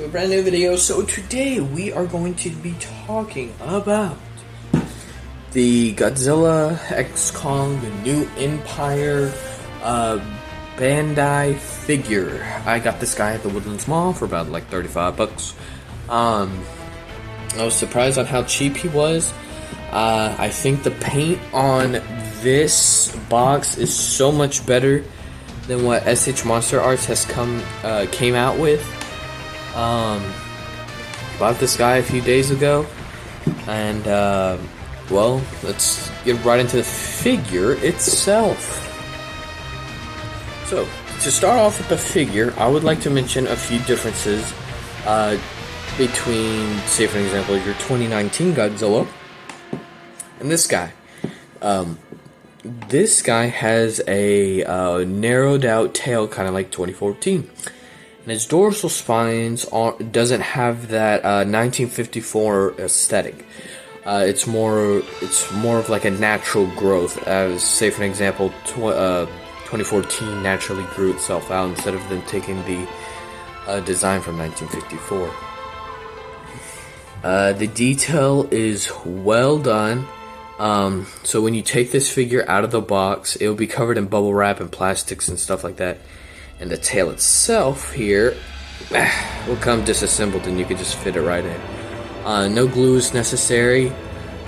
A brand new video. So today we are going to be talking about the Godzilla X Kong, the new Empire Bandai figure. I got this guy at the Woodlands Mall for about like 35 bucks. I was surprised on how cheap he was. I think the paint on this box is so much better than what SH Monster Arts has came out with. Bought this guy a few days ago, and well, let's get right into the figure itself. So, to start off with the figure, I would like to mention a few differences between, say for example, your 2019 Godzilla and this guy. This guy has a narrowed out tail, kind of like 2014. And his dorsal spines doesn't have that 1954 aesthetic. It's more of like a natural growth, as say for example, 2014 naturally grew itself out instead of them taking the design from 1954. The detail is well done. So when you take this figure out of the box, it will be covered in bubble wrap and plastics and stuff like that. And the tail itself here will come disassembled, and you can just fit it right in. No glue is necessary.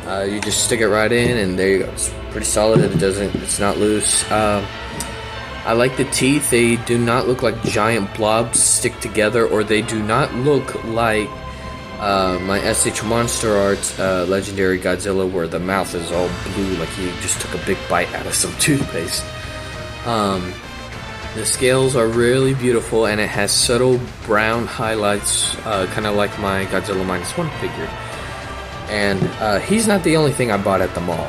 You just stick it right in, and there you go. It's pretty solid. It's not loose. I like the teeth. They do not look like giant blobs stick together, or they do not look like my SH Monster Arts Legendary Godzilla, where the mouth is all blue, like he just took a big bite out of some toothpaste. The scales are really beautiful, and it has subtle brown highlights, kind of like my Godzilla -1 figure. And he's not the only thing I bought at the mall.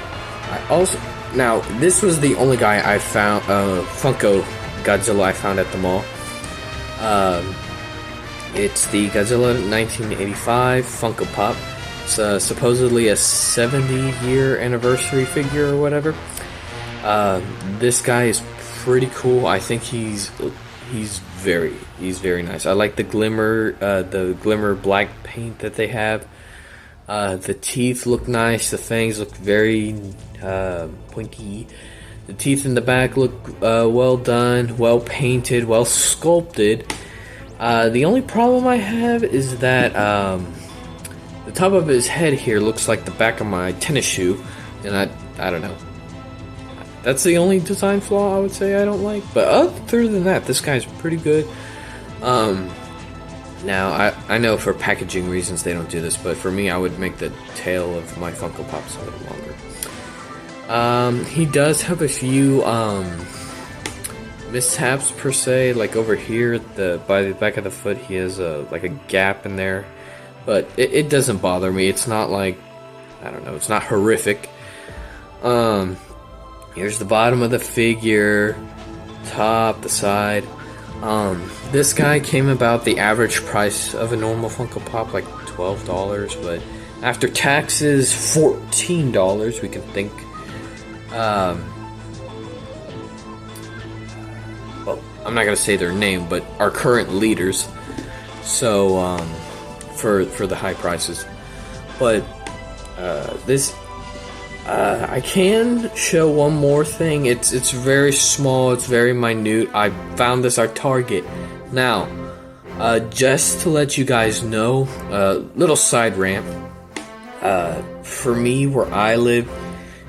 Now this was the only guy I found, Funko Godzilla I found at the mall. It's the Godzilla 1985 Funko Pop. It's supposedly a 70-year anniversary figure or whatever. This guy is pretty cool. I think he's very nice. I like the glimmer black paint that they have. The teeth look nice. The fangs look very pointy. The teeth in the back look well done, well painted, well sculpted. The only problem I have is that the top of his head here looks like the back of my tennis shoe, and I don't know. That's the only design flaw I would say I don't like. But other than that, this guy's pretty good. Now, I know for packaging reasons they don't do this, but for me, I would make the tail of my Funko Pops a little longer. He does have a few mishaps per se, like over here by the back of the foot, he has like a gap in there, but it doesn't bother me. It's not like, I don't know, it's not horrific. Here's the bottom of the figure, top, the side. This guy came about the average price of a normal Funko Pop, like $12, but after taxes, $14, we can think. Well, I'm not gonna say their name, but our current leaders. So, for the high prices, but this. I can show one more thing. It's very small. It's very minute. I found this at Target. Now, just to let you guys know, little side rant. For me, where I live,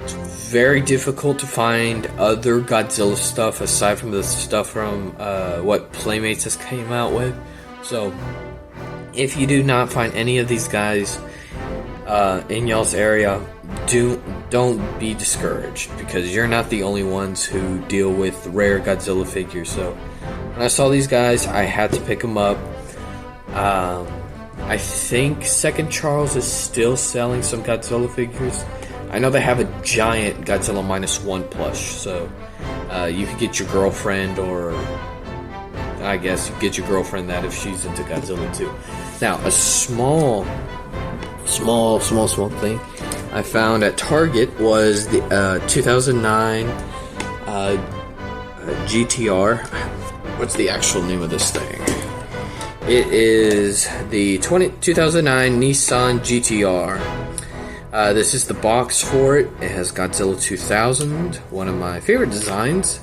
it's very difficult to find other Godzilla stuff aside from the stuff from what Playmates has came out with. So, if you do not find any of these guys in y'all's area, don't be discouraged, because you're not the only ones who deal with rare Godzilla figures. So when I saw these guys, I had to pick them up. I think Second Charles is still selling some Godzilla figures. I know they have a giant Godzilla -1 plush, so you could get your girlfriend, or I guess you get your girlfriend that if she's into Godzilla too. Now, a small thing I found at Target was the 2009 GTR. What's the actual name of this thing? It is the 2009 Nissan GTR. This is the box for it. It has Godzilla 2000, one of my favorite designs.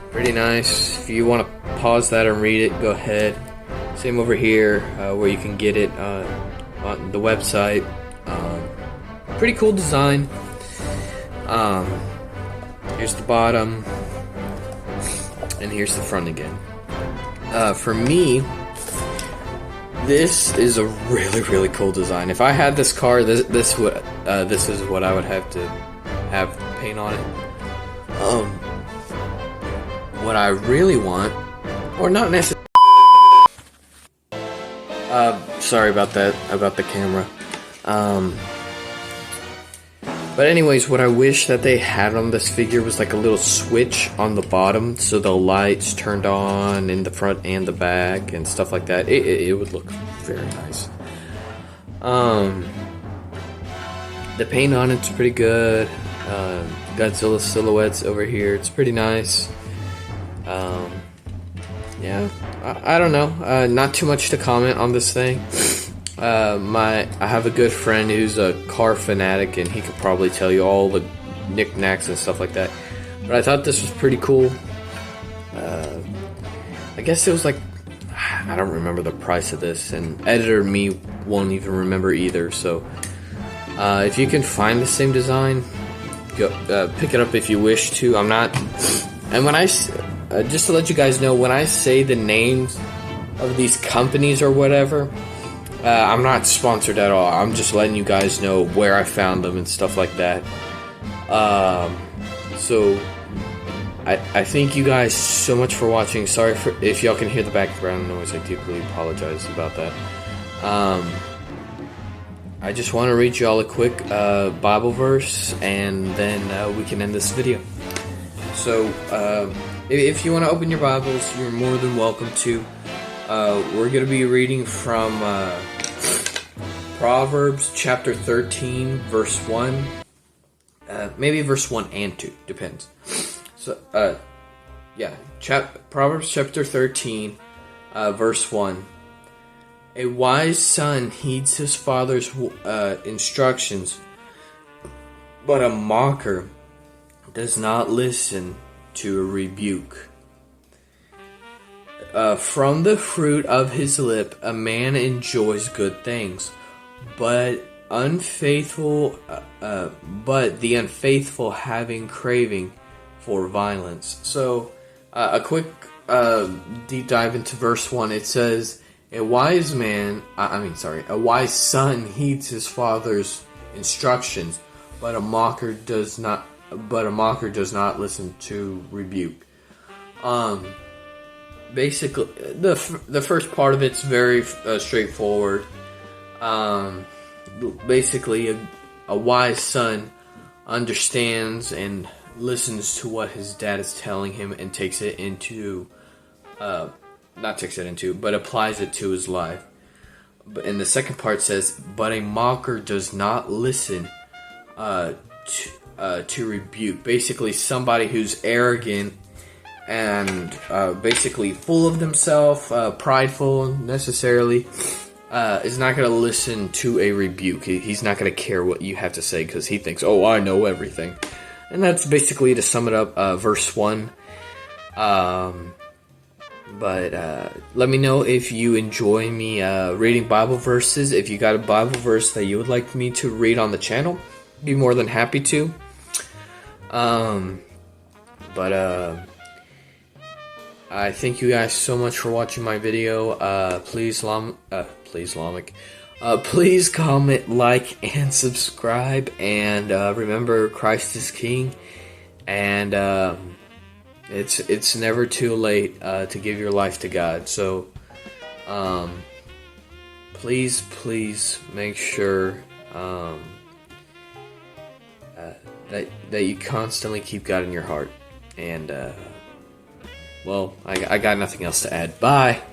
Pretty nice. If you want to pause that and read it, go ahead. Same over here, where you can get it on the website. Pretty cool design. Here's the bottom, and here's the front again. For me, this is a really cool design. If I had this car, this is what I would have to have paint on it. What I really want, or not necessarily. Sorry about that, about the camera. But anyways, what I wish that they had on this figure was like a little switch on the bottom, so the lights turned on in the front and the back and stuff like that. It would look very nice. The paint on it's pretty good. Godzilla silhouettes over here, it's pretty nice. Yeah, I don't know. Not too much to comment on this thing. I have a good friend who's a car fanatic, and he could probably tell you all the knickknacks and stuff like that. But I thought this was pretty cool. I guess it was like, I don't remember the price of this, and editor me won't even remember either. So if you can find the same design, go pick it up if you wish to. I'm not, and when I just to let you guys know, when I say the names of these companies or whatever, I'm not sponsored at all. I'm just letting you guys know where I found them and stuff like that. So I thank you guys so much for watching. Sorry if y'all can hear the background noise. I deeply apologize about that. I just want to read y'all a quick Bible verse, and then we can end this video. So if you want to open your Bibles, you're more than welcome to. We're going to be reading from Proverbs chapter 13, verse 1. Maybe verse 1 and 2, depends. So, yeah, Proverbs chapter 13, verse 1. A wise son heeds his father's instructions, but a mocker does not listen to a rebuke. From the fruit of his lip, a man enjoys good things, but the unfaithful having craving for violence. So, a quick deep dive into verse 1. It says, a wise son heeds his father's instructions, but a mocker does not listen to rebuke. Basically, the first part of it's very straightforward. Basically, a wise son understands and listens to what his dad is telling him and but applies it to his life. And the second part says, but a mocker does not listen to rebuke. Basically, somebody who's arrogant and basically full of themselves, prideful necessarily, is not going to listen to a rebuke. He's not going to care what you have to say because he thinks, oh, I know everything. And that's basically, to sum it up, verse 1. But let me know if you enjoy me reading Bible verses. If you got a Bible verse that you would like me to read on the channel, be more than happy to. I thank you guys so much for watching my video. Please comment, like, and subscribe. And remember, Christ is King. And it's never too late to give your life to God. So please make sure that you constantly keep God in your heart. And well, I got nothing else to add. Bye.